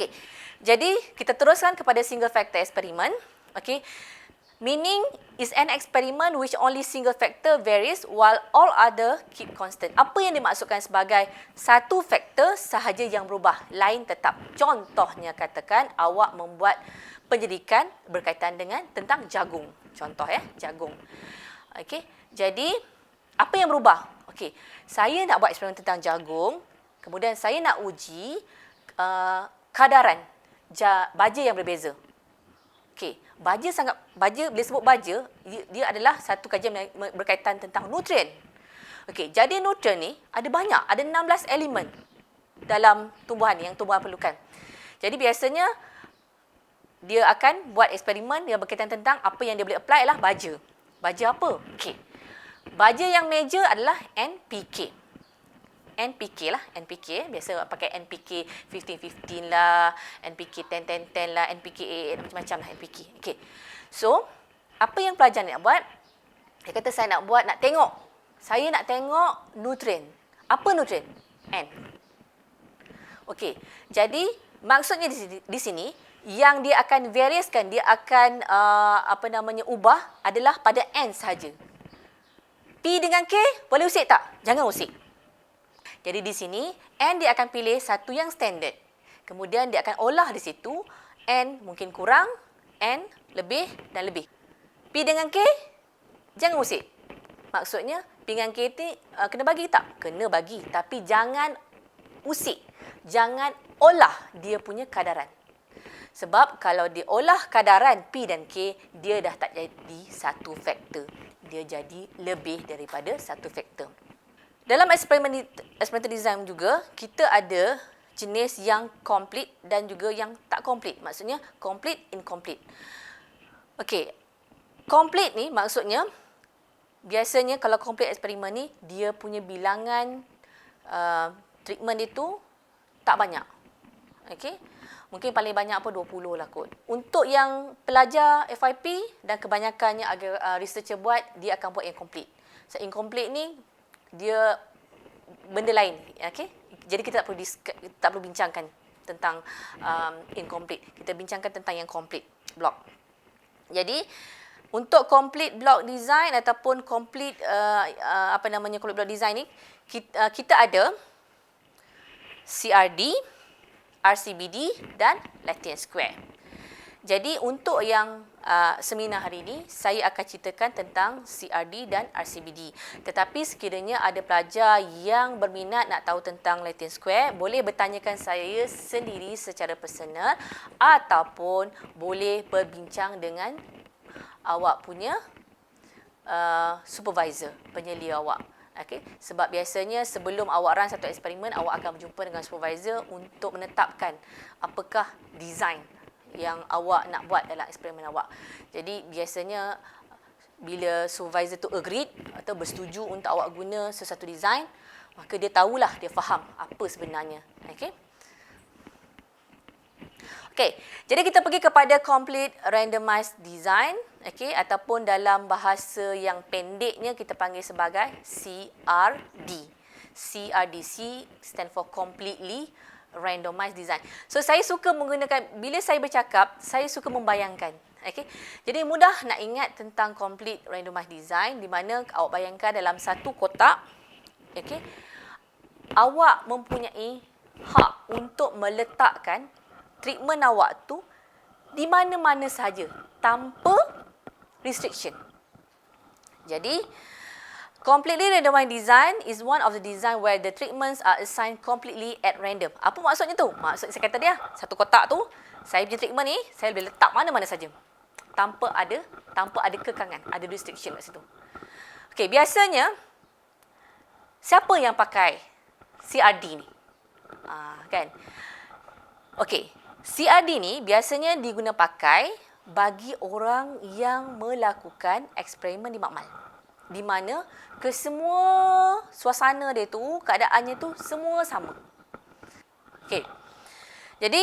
Okey. Jadi kita teruskan kepada single factor eksperimen. Okey. Meaning is an experiment which only single factor varies while all other keep constant. Apa yang dimaksudkan sebagai satu faktor sahaja yang berubah, lain tetap. Contohnya katakan awak membuat penyelidikan berkaitan dengan tentang jagung. Contoh jagung. Okey. Jadi apa yang berubah? Okey. Saya nak buat eksperimen tentang jagung, kemudian saya nak uji kadaran baja yang berbeza. Okey, baja bila sebut baja, dia adalah satu kajian berkaitan tentang nutrien. Okey, jadi nutrien ni ada banyak, ada 16 elemen dalam tumbuhan yang tumbuhan perlukan. Jadi biasanya dia akan buat eksperimen yang berkaitan tentang apa yang dia boleh apply adalah baja. Baja apa? Okey. Baja yang major adalah NPK. NPK lah, NPK. Biasa pakai NPK 15-15 lah, NPK 10-10-10 lah, NPK 8 macam-macam lah NPK. Okey. So, apa yang pelajar nak buat? Dia kata saya nak buat, nak tengok. Saya nak tengok nutrien. Apa nutrien? N. Okey. Jadi, maksudnya di sini, yang dia akan variaskan, dia akan ubah adalah pada N sahaja. P dengan K, boleh usik tak? Jangan usik. Jadi di sini, N dia akan pilih satu yang standard. Kemudian dia akan olah di situ, N mungkin kurang, N lebih dan lebih. P dengan K, jangan usik. Maksudnya, P dengan K ni kena bagi tak? Kena bagi. Tapi jangan usik. Jangan olah dia punya kadaran. Sebab kalau dia olah kadaran P dan K, dia dah tak jadi satu faktor. Dia jadi lebih daripada satu faktor. Dalam experimental design juga, kita ada jenis yang complete dan juga yang tak complete. Maksudnya, complete, incomplete. Okey, complete ni maksudnya, biasanya kalau complete eksperimen ni, dia punya bilangan treatment itu tak banyak. Okey, mungkin paling banyak 20 lah kot. Untuk yang pelajar FYP dan kebanyakannya researcher buat, dia akan buat yang complete. So, incomplete ni, dia benda lain, okey. Jadi kita tak perlu bincangkan tentang incomplete. Kita bincangkan tentang yang complete block. Jadi untuk complete block design ataupun complete complete block design ni, kita ada CRD, RCBD dan Latin Square. Jadi untuk yang seminar hari ini, saya akan ceritakan tentang CRD dan RCBD. Tetapi sekiranya ada pelajar yang berminat nak tahu tentang Latin Square, boleh bertanyakan saya sendiri secara personal ataupun boleh berbincang dengan awak punya supervisor, penyelia awak. Okay? Sebab biasanya sebelum awak run satu eksperimen, awak akan berjumpa dengan supervisor untuk menetapkan apakah design yang awak nak buat dalam eksperimen awak. Jadi biasanya bila supervisor tu agreed atau bersetuju untuk awak guna sesuatu design, maka dia tahulah, dia faham apa sebenarnya. Okey. Okey, jadi kita pergi kepada complete randomized design, okey, ataupun dalam bahasa yang pendeknya kita panggil sebagai CRD. CRD, C stand for completely randomized design. So saya suka menggunakan, bila saya bercakap, saya suka membayangkan. Okay? Jadi mudah nak ingat tentang complete randomized design, di mana awak bayangkan dalam satu kotak, okay, awak mempunyai hak untuk meletakkan treatment awak tu di mana-mana sahaja tanpa restriction. Jadi completely randomized design is one of the design where the treatments are assigned completely at random. Apa maksudnya tu? Maksudnya saya kata dia, satu kotak tu, saya punya treatment ni, saya boleh letak mana-mana saja. Tanpa ada kekangan, ada restriction kat situ. Okey, biasanya siapa yang pakai CRD ni? Kan? Okey, CRD ni biasanya diguna pakai bagi orang yang melakukan eksperimen di makmal. Di mana kesemua suasana dia tu, keadaannya tu semua sama. Okey. Jadi,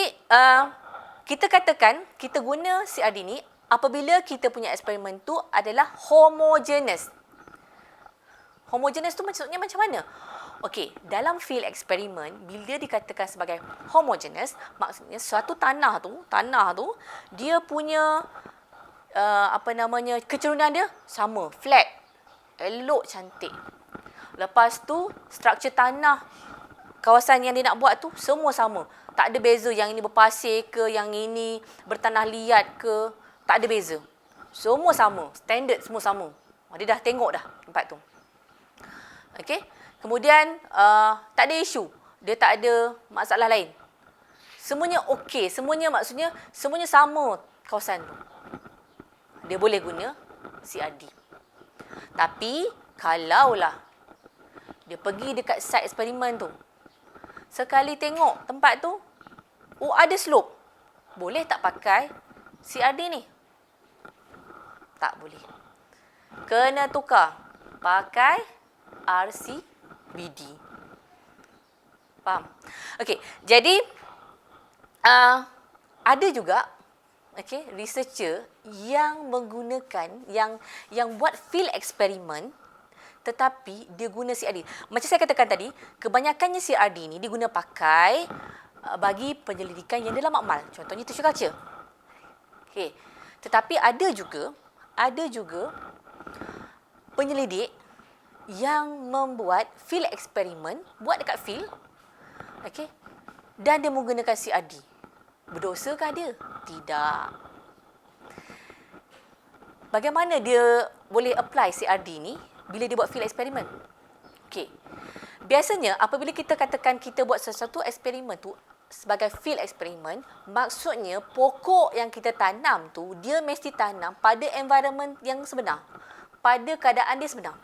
kita katakan kita guna CRD ni apabila kita punya eksperimen tu adalah homogeneous. Homogeneous tu maksudnya macam mana? Okey, dalam field eksperimen, bila dikatakan sebagai homogeneous, maksudnya suatu tanah tu dia punya kecenderungan dia sama, flat, elok, cantik. Lepas tu struktur tanah kawasan yang dia nak buat tu semua sama. Tak ada beza yang ini berpasir ke, yang ini bertanah liat ke, tak ada beza. Semua sama, standard semua sama. Dia dah tengok dah tempat tu. Okey. Kemudian tak ada isu. Dia tak ada masalah lain. Semuanya okey, maksudnya semuanya sama kawasan tu. Dia boleh guna CRD. Tapi kalaulah dia pergi dekat site eksperimen tu, sekali tengok tempat tu, ada slope. Boleh tak pakai CRD ni? Tak boleh. Kena tukar. Pakai RCBD. Faham? Okey, jadi ada juga researcher yang menggunakan yang buat field eksperimen tetapi dia guna CRD. Macam saya katakan tadi, kebanyakannya CRD ni diguna pakai bagi penyelidikan yang dalam makmal. Contohnya tissue culture. Okey. Tetapi ada juga penyelidik yang membuat field eksperimen, buat dekat field, okey, dan dia menggunakan CRD. Berdosakah dia? Tidak. Bagaimana dia boleh apply CRD ni bila dia buat field eksperimen? Okey. Biasanya apabila kita katakan kita buat sesuatu eksperimen tu sebagai field eksperimen, maksudnya pokok yang kita tanam tu dia mesti tanam pada environment yang sebenar, pada keadaan dia sebenar.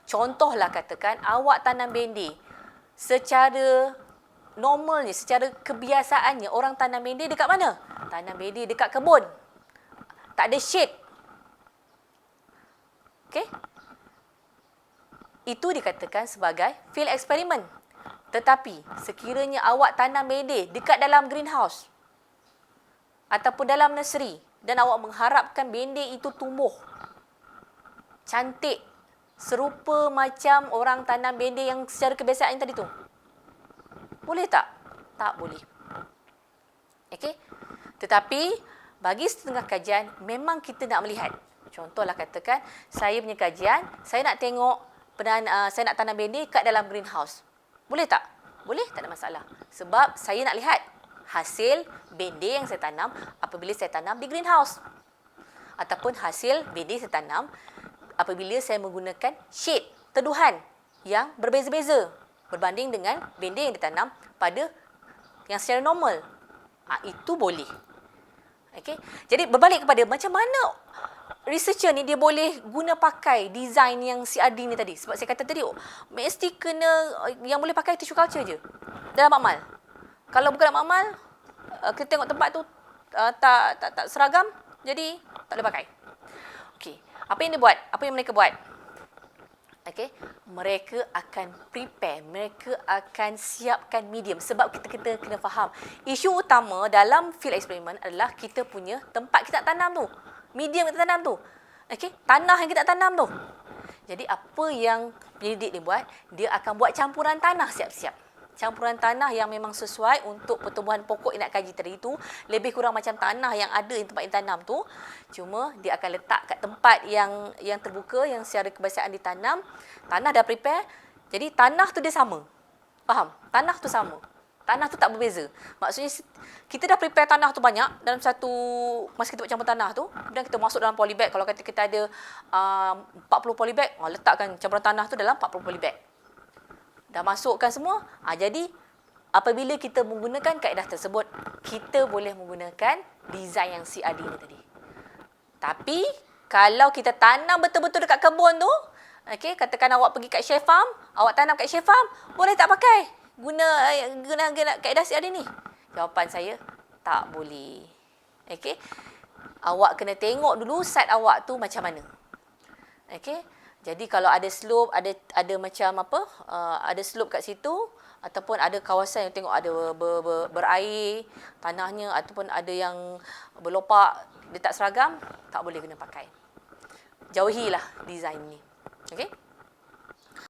Contohlah katakan awak tanam bendi. Secara normalnya, secara kebiasaannya orang tanam bendi dekat mana? Tanam bendi dekat kebun. Tak ada shade. Okey? Itu dikatakan sebagai field eksperimen. Tetapi sekiranya awak tanam bendi dekat dalam greenhouse ataupun dalam nursery dan awak mengharapkan bendi itu tumbuh cantik serupa macam orang tanam bendi yang secara kebiasaan tadi tu, boleh tak? Tak boleh. Okey? Tetapi bagi setengah kajian memang kita nak melihat. Contohlah katakan saya punya kajian, saya nak tengok saya nak tanam bendi kat dalam greenhouse. Boleh tak? Boleh, tak ada masalah. Sebab saya nak lihat hasil bendi yang saya tanam apabila saya tanam di greenhouse. Ataupun hasil bendi saya tanam apabila saya menggunakan shade, teduhan yang berbeza-beza berbanding dengan bendi yang ditanam pada yang secara normal. Itu boleh. Okey. Jadi berbalik kepada macam mana researcher ni dia boleh guna pakai design yang CRD ni tadi. Sebab saya kata tadi, mesti kena yang boleh pakai tissue culture je dalam makmal. Kalau bukan dalam makmal, kita tengok tempat tu tak seragam, jadi tak boleh pakai. Okey. Apa yang dia buat? Apa yang mereka buat? Okey, mereka akan prepare, mereka akan siapkan medium. Sebab kita kena faham, isu utama dalam field experiment adalah kita punya tempat kita nak tanam tu. Medium kita tanam tu. Okey, tanah yang kita tanam tu. Jadi apa yang penyelidik dia buat? Dia akan buat campuran tanah siap-siap. Campuran tanah yang memang sesuai untuk pertumbuhan pokok yang nak kaji tadi tu, lebih kurang macam tanah yang ada di tempat yang tanam tu, cuma dia akan letak kat tempat yang terbuka, yang secara kebiasaan ditanam. Tanah dah prepare, jadi tanah tu dia sama. Faham? Tanah tu sama. Tanah tu tak berbeza. Maksudnya kita dah prepare tanah tu banyak dalam satu masa kita buat campur tanah tu, kemudian kita masuk dalam polybag. Kalau kata kita ada 40 polybag, letakkan campuran tanah tu dalam 40 polybag. Dah masukkan semua. Jadi apabila kita menggunakan kaedah tersebut, kita boleh menggunakan design yang CRD ni tadi. Tapi kalau kita tanam betul-betul dekat kebun tu, okey, katakan awak pergi kat share farm, awak tanam kat share farm, boleh tak pakai guna kaedah CRD ni? Jawapan saya, tak boleh. Okey. Awak kena tengok dulu site awak tu macam mana. Okey. Jadi kalau ada slope, ada macam apa, ada slope kat situ, ataupun ada kawasan yang tengok ada berair tanahnya, ataupun ada yang berlopak, dia tak seragam, tak boleh guna pakai. Jauhilah design ni. Okey?